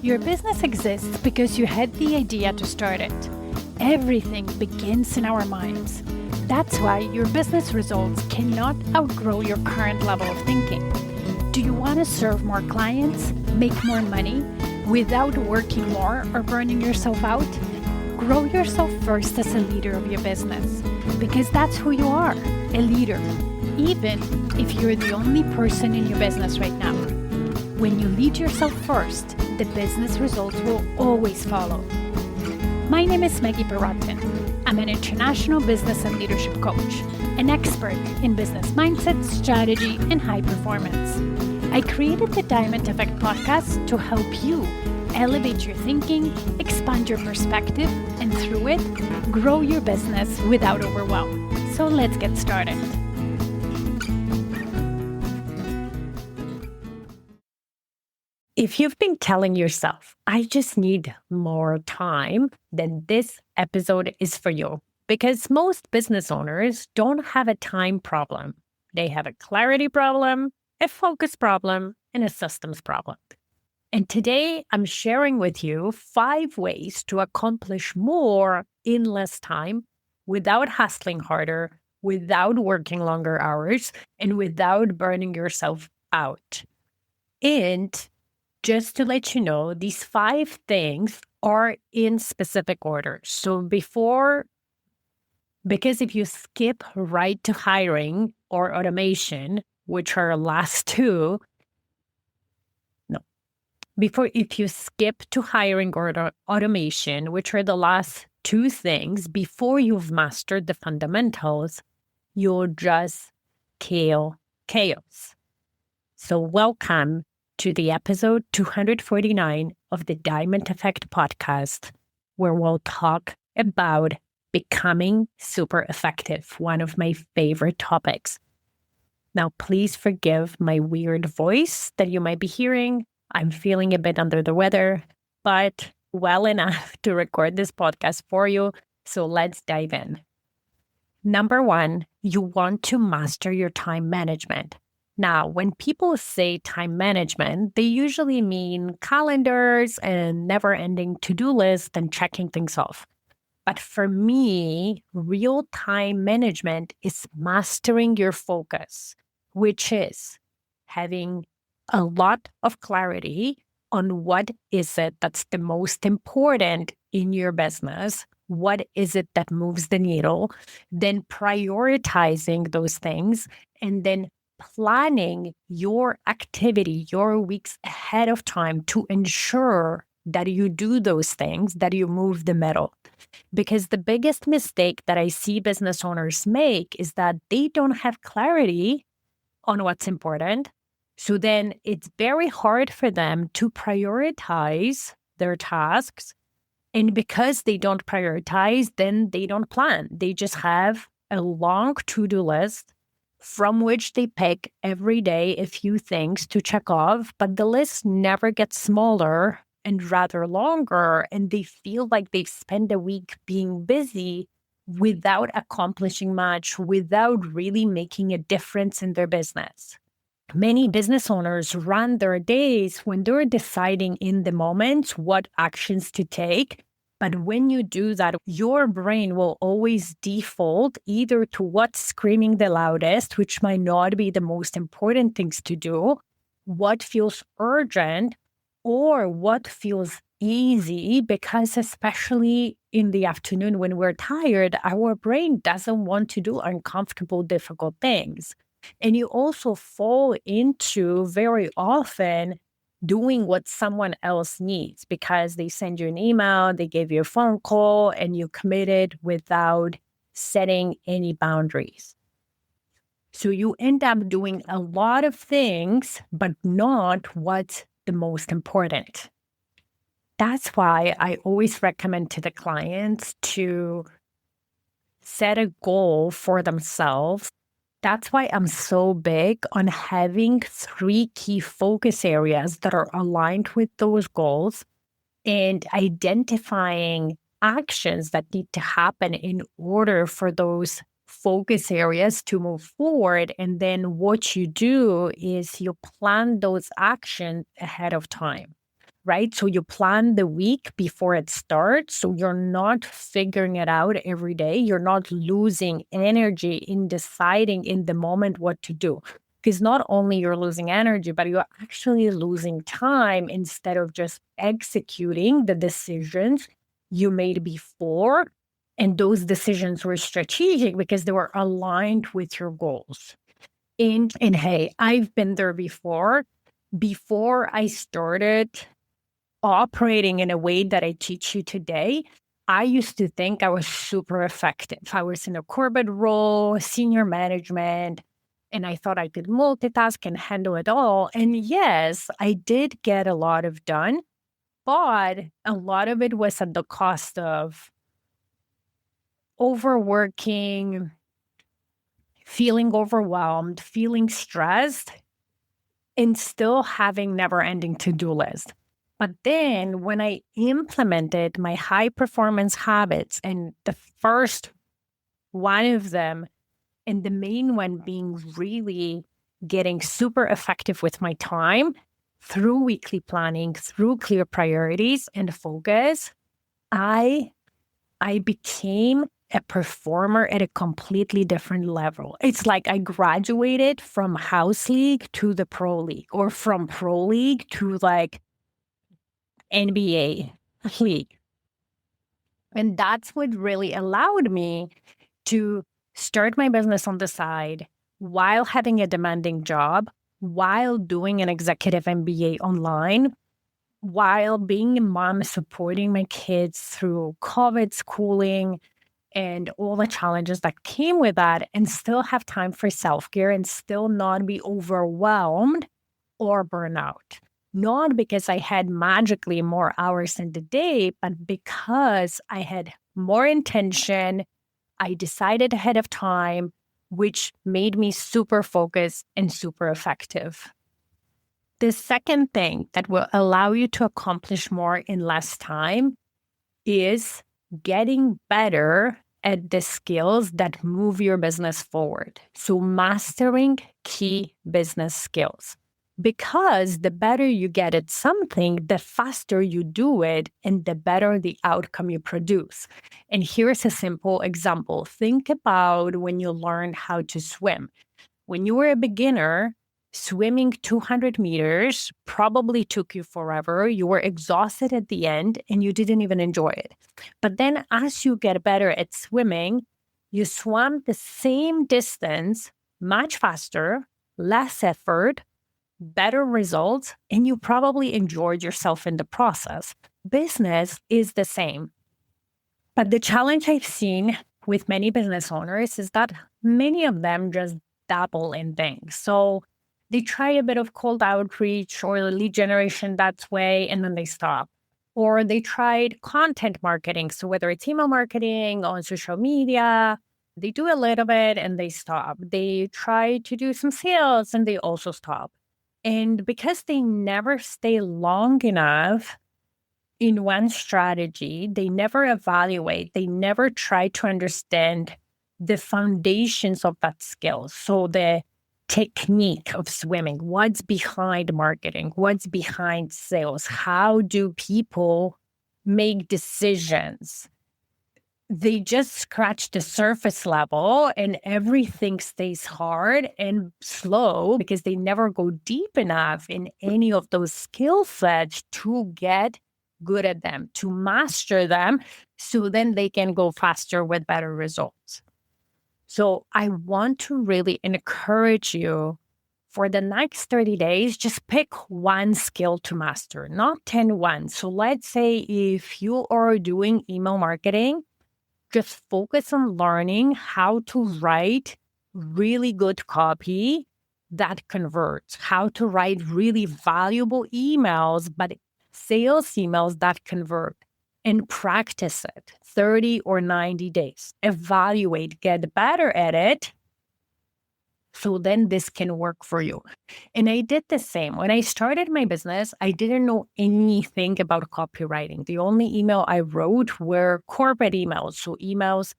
Your business exists because you had the idea to start it. Everything begins in our minds. That's why your business results cannot outgrow your current level of thinking. Do you want to serve more clients, make more money, without working more or burning yourself out? Grow yourself first as a leader of your business, because that's who you are, a leader, even if you're the only person in your business right now. When you lead yourself first, the business results will always follow. My name is Maggie. I'm an international business and leadership coach, an expert in business mindset, strategy, and high performance. I created the Diamond Effect podcast to help you elevate your thinking, expand your perspective, and through it, grow your business without overwhelm. So let's get started. If you've been telling yourself, I just need more time, then this episode is for you. Because most business owners don't have a time problem. They have a clarity problem, a focus problem, and a systems problem. And today I'm sharing with you 5 ways to accomplish more in less time without hustling harder, without working longer hours, and without burning yourself out. And just to let you know, these 5 things are in specific order. So because if you skip right to hiring or automation, which are last 2, if you skip to hiring or automation, which are the last 2 things, before you've mastered the fundamentals, you'll just kill chaos. So welcome to the episode 249 of the Diamond Effect podcast, where we'll talk about becoming super effective, one of my favorite topics. Now, please forgive my weird voice that you might be hearing. I'm feeling a bit under the weather, but well enough to record this podcast for you. So let's dive in. Number 1, you want to master your time management. Now, when people say time management, they usually mean calendars and never-ending to-do lists and checking things off. But for me, real time management is mastering your focus, which is having a lot of clarity on what is it that's the most important in your business, what is it that moves the needle, then prioritizing those things, and then planning your activity, your weeks ahead of time to ensure that you do those things, that you move the needle. Because the biggest mistake that I see business owners make is that they don't have clarity on what's important. So then it's very hard for them to prioritize their tasks. And because they don't prioritize, then they don't plan. They just have a long to-do list from which they pick every day a few things to check off, but the list never gets smaller and rather longer, and they feel like they've spent a week being busy without accomplishing much, without really making a difference in their business. Many business owners run their days when they're deciding in the moment what actions to take. But when you do that, your brain will always default either to what's screaming the loudest, which might not be the most important things to do, what feels urgent, or what feels easy, because especially in the afternoon when we're tired, our brain doesn't want to do uncomfortable, difficult things. And you also fall into very often doing what someone else needs because they send you an email, they gave you a phone call, and you committed without setting any boundaries. So you end up doing a lot of things, but not what's the most important. That's why I always recommend to the clients to set a goal for themselves. That's why I'm so big on having 3 key focus areas that are aligned with those goals and identifying actions that need to happen in order for those focus areas to move forward. And then what you do is you plan those actions ahead of time. right? So you plan the week before it starts. So you're not figuring it out every day. You're not losing energy in deciding in the moment what to do. Because not only you're losing energy, but you're actually losing time instead of just executing the decisions you made before. And those decisions were strategic because they were aligned with your goals. And hey, I've been there before. Before I started operating in a way that I teach you today, I used to think I was super effective. I was in a corporate role, senior management, and I thought I could multitask and handle it all. And yes, I did get a lot of done, but a lot of it was at the cost of overworking, feeling overwhelmed, feeling stressed, and still having never-ending to-do list. But then when I implemented my high performance habits, and the first one of them, and the main one being really getting super effective with my time through weekly planning, through clear priorities and focus, I became a performer at a completely different level. It's like I graduated from house league to the pro league, or from pro league to like NBA league. And that's what really allowed me to start my business on the side while having a demanding job, while doing an executive MBA online, while being a mom, supporting my kids through COVID schooling and all the challenges that came with that, and still have time for self-care and still not be overwhelmed or burnout. Not because I had magically more hours in the day, but because I had more intention. I decided ahead of time, which made me super focused and super effective. The second thing that will allow you to accomplish more in less time is getting better at the skills that move your business forward. So mastering key business skills. Because the better you get at something, the faster you do it and the better the outcome you produce. And here's a simple example. Think about when you learned how to swim. When you were a beginner, swimming 200 meters probably took you forever. You were exhausted at the end and you didn't even enjoy it. But then as you get better at swimming, you swam the same distance much faster, less effort, better results, and you probably enjoyed yourself in the process. Business is the same. But the challenge I've seen with many business owners is that many of them just dabble in things. So they try a bit of cold outreach or lead generation that way, and then they stop. Or they tried content marketing. So whether it's email marketing on social media, they do a little bit and they stop. They try to do some sales and they also stop. And because they never stay long enough in one strategy, they never evaluate, they never try to understand the foundations of that skill. So the technique of swimming, what's behind marketing, what's behind sales, how do people make decisions? They just scratch the surface level and everything stays hard and slow because they never go deep enough in any of those skill sets to get good at them, to master them, so then they can go faster with better results. So I want to really encourage you for the next 30 days, just pick one skill to master, not 10 ones. So let's say if you are doing email marketing, just focus on learning how to write really good copy that converts, how to write really valuable emails, but sales emails that convert, and practice it 30 or 90 days. Evaluate, get better at it. So then this can work for you. And I did the same. When I started my business, I didn't know anything about copywriting. The only email I wrote were corporate emails. So emails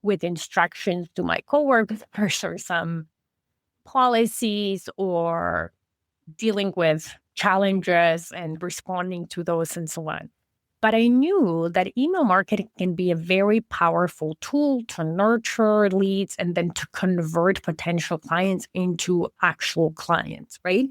with instructions to my coworkers or some policies or dealing with challenges and responding to those and so on. But I knew that email marketing can be a very powerful tool to nurture leads and then to convert potential clients into actual clients, right?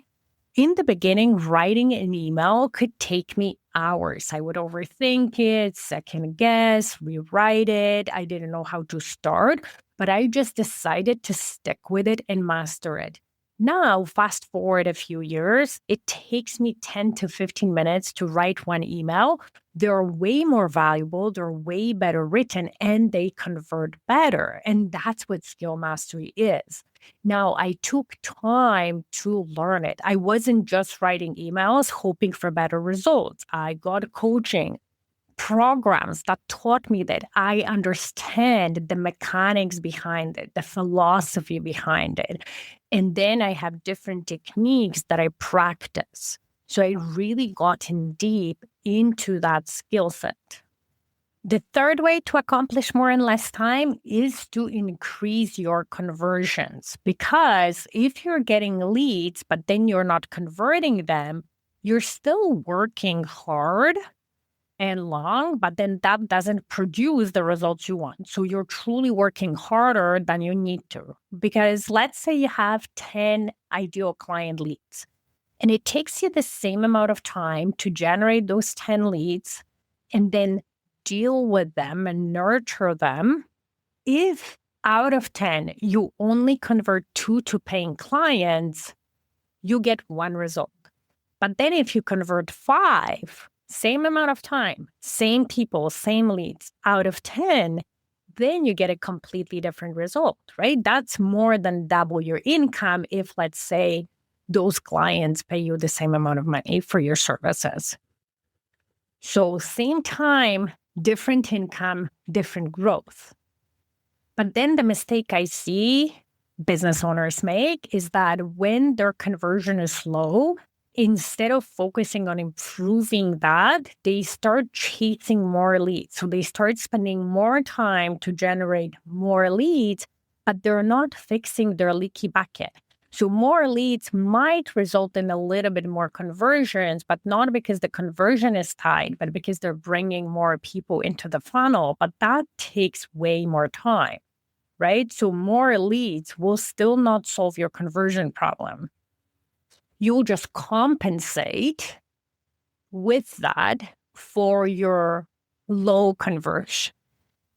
In the beginning, writing an email could take me hours. I would overthink it, second guess, rewrite it. I didn't know how to start, but I just decided to stick with it and master it. Now, fast forward a few years, it takes me 10 to 15 minutes to write one email. They're way more valuable, they're way better written, and they convert better. And that's what skill mastery is. Now, I took time to learn it. I wasn't just writing emails hoping for better results. I got coaching programs that taught me that I understand the mechanics behind it, the philosophy behind it. And then I have different techniques that I practice. So I really gotten deep into that skill set. The third way to accomplish more in less time is to increase your conversions. Because if you're getting leads, but then you're not converting them, you're still working hard and long, but then that doesn't produce the results you want. So you're truly working harder than you need to. Because let's say you have 10 ideal client leads, and it takes you the same amount of time to generate those 10 leads and then deal with them and nurture them. If out of 10, you only convert 2 to paying clients, you get 1 result. But then if you convert 5, same amount of time, same people, same leads, out of 10, then you get a completely different result, right? That's more than double your income if, let's say, those clients pay you the same amount of money for your services. So same time, different income, different growth. But then the mistake I see business owners make is that when their conversion is low, instead of focusing on improving that, they start chasing more leads. So they start spending more time to generate more leads, but they're not fixing their leaky bucket. So more leads might result in a little bit more conversions, but not because the conversion is tight, but because they're bringing more people into the funnel. But that takes way more time, right? So more leads will still not solve your conversion problem. You'll just compensate with that for your low conversion.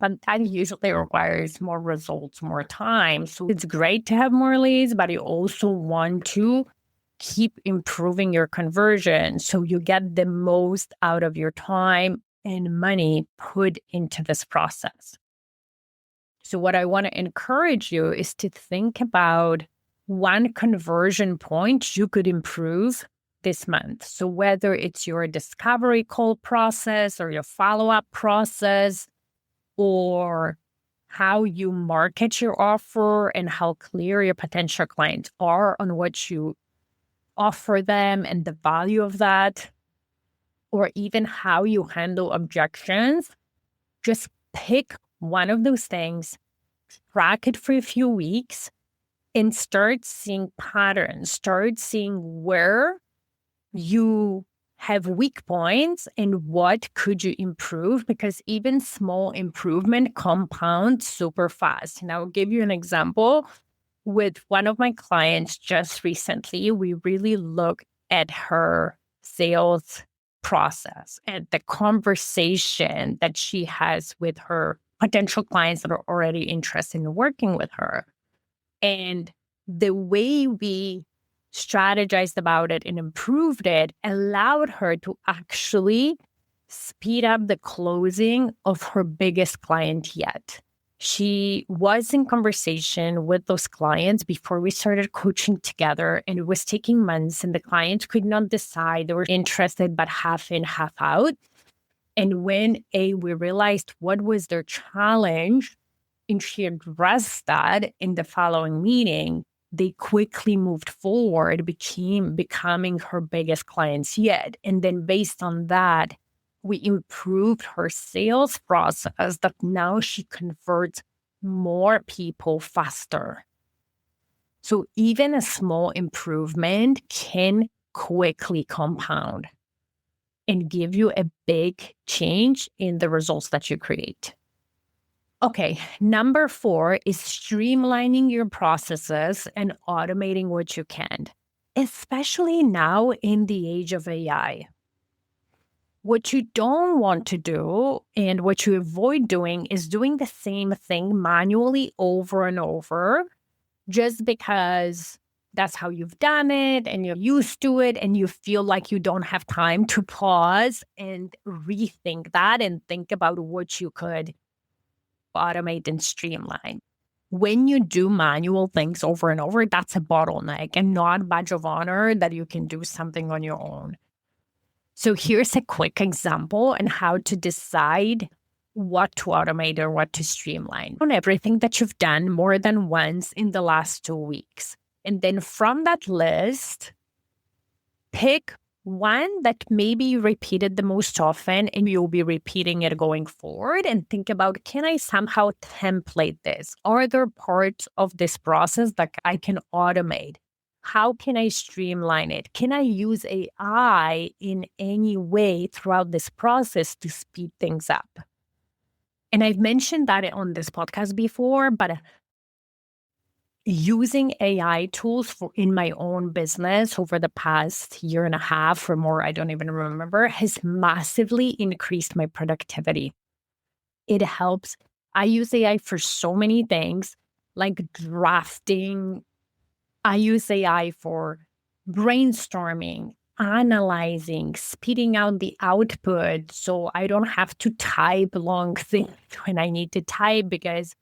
But that usually requires more results, more time. So it's great to have more leads, but you also want to keep improving your conversion so you get the most out of your time and money put into this process. So what I want to encourage you is to think about one conversion point you could improve this month. So whether it's your discovery call process or your follow-up process, or how you market your offer and how clear your potential clients are on what you offer them and the value of that, or even how you handle objections, just pick one of those things, track it for a few weeks, and start seeing patterns, start seeing where you have weak points and what could you improve, because even small improvement compounds super fast. And I'll give you an example. With one of my clients just recently, we really looked at her sales process and the conversation that she has with her potential clients that are already interested in working with her. And the way we strategized about it and improved it allowed her to actually speed up the closing of her biggest client yet. She was in conversation with those clients before we started coaching together, and it was taking months, and the clients could not decide. They were interested, but half in, half out. And when we realized what was their challenge, and she addressed that in the following meeting, they quickly moved forward, becoming her biggest clients yet. And then based on that, we improved her sales process that now she converts more people faster. So even a small improvement can quickly compound and give you a big change in the results that you create. Okay, number 4 is streamlining your processes and automating what you can, especially now in the age of AI. What you don't want to do and what you avoid doing is doing the same thing manually over and over just because that's how you've done it and you're used to it and you feel like you don't have time to pause and rethink that and think about what you could automate and streamline. When you do manual things over and over, that's a bottleneck and not a badge of honor that you can do something on your own. So here's a quick example on how to decide what to automate or what to streamline on everything that you've done more than once in the last 2 weeks. And then from that list, pick one that maybe you repeated the most often and you'll be repeating it going forward, and think about, can I somehow template this? Are there parts of this process that I can automate? How can I streamline it? Can I use AI in any way throughout this process to speed things up? And I've mentioned that on this podcast before, but using AI tools in my own business over the past year and a half or more, I don't even remember, has massively increased my productivity. It helps. I use AI for so many things, like drafting. I use AI for brainstorming, analyzing, speeding out the output so I don't have to type long things when I need to type, because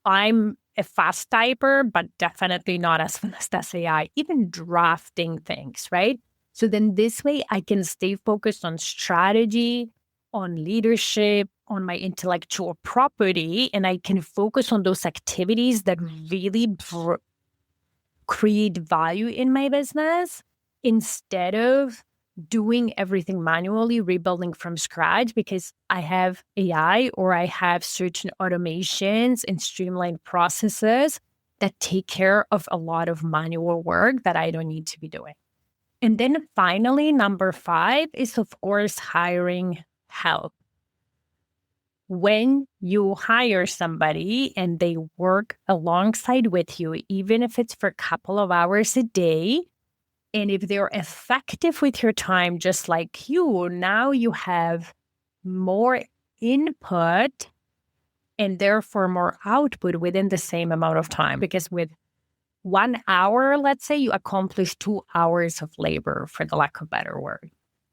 I'm a fast typer, but definitely not as fast as AI, even drafting things, right? So then this way I can stay focused on strategy, on leadership, on my intellectual property, and I can focus on those activities that really create value in my business instead of doing everything manually, rebuilding from scratch, because I have AI or I have certain automations and streamlined processes that take care of a lot of manual work that I don't need to be doing. And then finally, number 5 is, of course, hiring help. When you hire somebody and they work alongside with you, even if it's for a couple of hours a day, and if they're effective with your time, just like you, now you have more input and therefore more output within the same amount of time. Because with 1 hour, let's say, you accomplish 2 hours of labor, for the lack of a better word.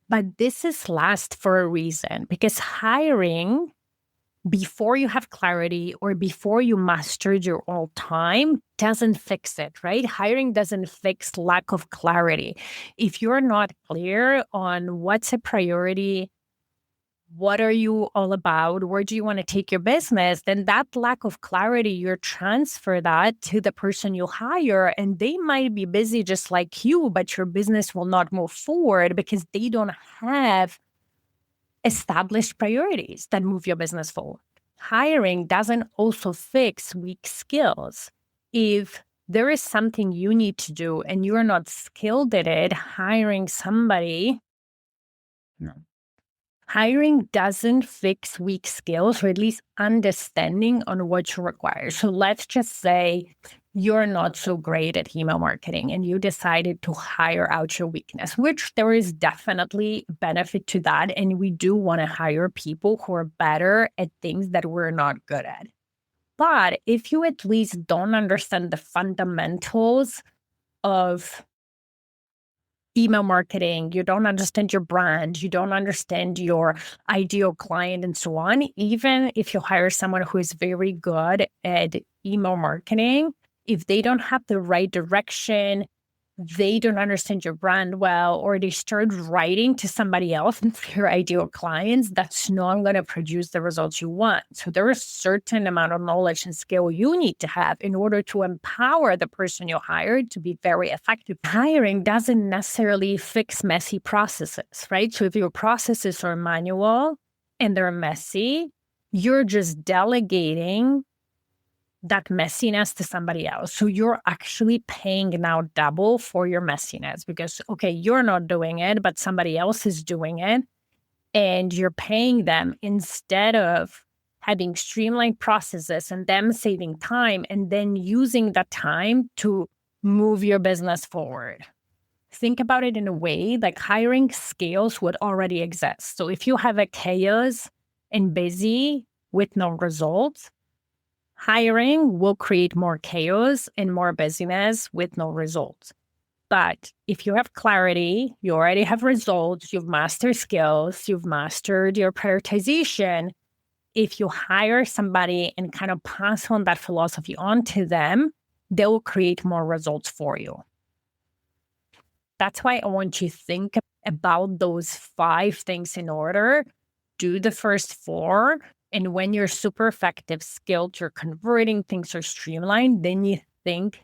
But this is last for a reason, because hiring before you have clarity or before you mastered your all time doesn't fix it, right? Hiring doesn't fix lack of clarity. If you're not clear on what's a priority, what are you all about, where do you want to take your business, then that lack of clarity, you transfer that to the person you hire, and they might be busy just like you, but your business will not move forward because they don't have established priorities that move your business forward. Hiring doesn't also fix weak skills. If there is something you need to do and you're not skilled at it, hiring doesn't fix weak skills, or at least understanding on what you require. So let's just say you're not so great at email marketing and you decided to hire out your weakness, which there is definitely benefit to that. And we do want to hire people who are better at things that we're not good at. But if you at least don't understand the fundamentals of email marketing, you don't understand your brand, you don't understand your ideal client and so on, even if you hire someone who is very good at email marketing, if they don't have the right direction, they don't understand your brand well, or they start writing to somebody else and your ideal clients, that's not going to produce the results you want. So there is a certain amount of knowledge and skill you need to have in order to empower the person you hired to be very effective. Hiring doesn't necessarily fix messy processes, right? So if your processes are manual and they're messy, you're just delegating that messiness to somebody else. So you're actually paying now double for your messiness because, okay, you're not doing it, but somebody else is doing it. And you're paying them instead of having streamlined processes and them saving time and then using that time to move your business forward. Think about it in a way like hiring scales what already exists. So if you have a chaos and busy with no results, hiring will create more chaos and more busyness with no results. But if you have clarity, you already have results, you've mastered skills, you've mastered your prioritization. If you hire somebody and kind of pass on that philosophy onto them, they will create more results for you. That's why I want you to think about those 5 things in order. Do the first 4. And when you're super effective, skilled, you're converting, things are streamlined, then you think,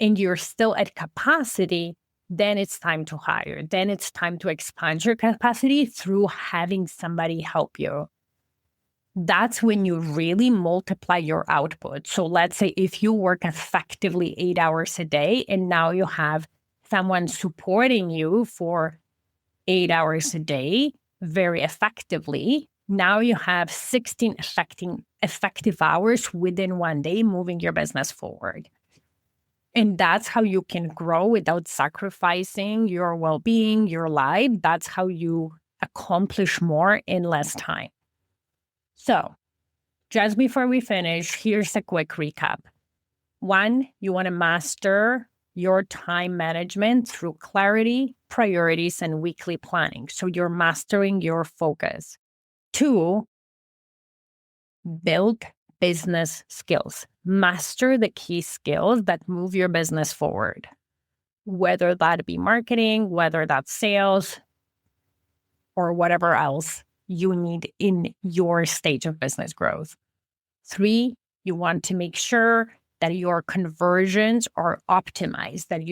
and you're still at capacity, then it's time to hire. Then it's time to expand your capacity through having somebody help you. That's when you really multiply your output. So let's say if you work effectively 8 hours a day and now you have someone supporting you for 8 hours a day very effectively, now you have 16 effective hours within one day moving your business forward. And that's how you can grow without sacrificing your well-being, your life. That's how you accomplish more in less time. So just before we finish, here's a quick recap. 1, you want to master your time management through clarity, priorities, and weekly planning. So you're mastering your focus. 2, build business skills. Master the key skills that move your business forward, whether that be marketing, whether that's sales, or whatever else you need in your stage of business growth. 3, you want to make sure that your conversions are optimized, that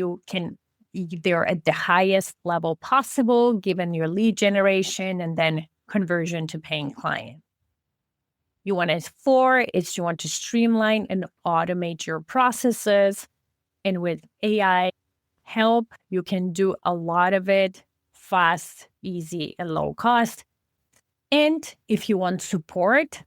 they're at the highest level possible given your lead generation and then conversion to paying client. 4 is you want to streamline and automate your processes. And with AI help, you can do a lot of it fast, easy, and low cost. And if you want support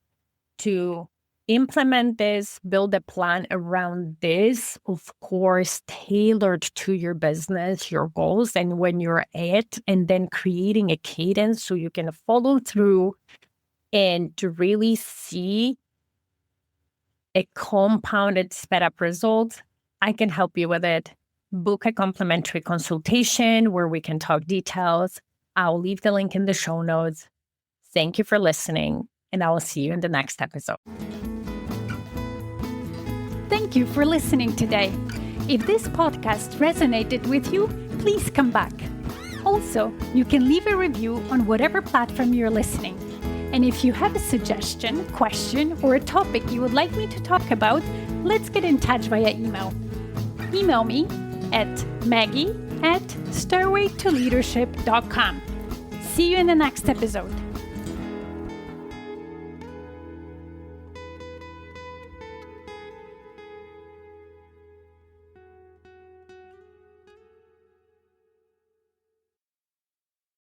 to implement this, build a plan around this, of course, tailored to your business, your goals, and when you're at, and then creating a cadence so you can follow through and to really see a compounded sped up result, I can help you with it. Book a complimentary consultation where we can talk details. I'll leave the link in the show notes. Thank you for listening, and I will see you in the next episode. Thank you for listening today. If this podcast resonated with you, please come back. Also, you can leave a review on whatever platform you're listening. And if you have a suggestion, question, or a topic you would like me to talk about, let's get in touch via email. Email me at Maggie@stairwaytoleadership.com. See you in the next episode.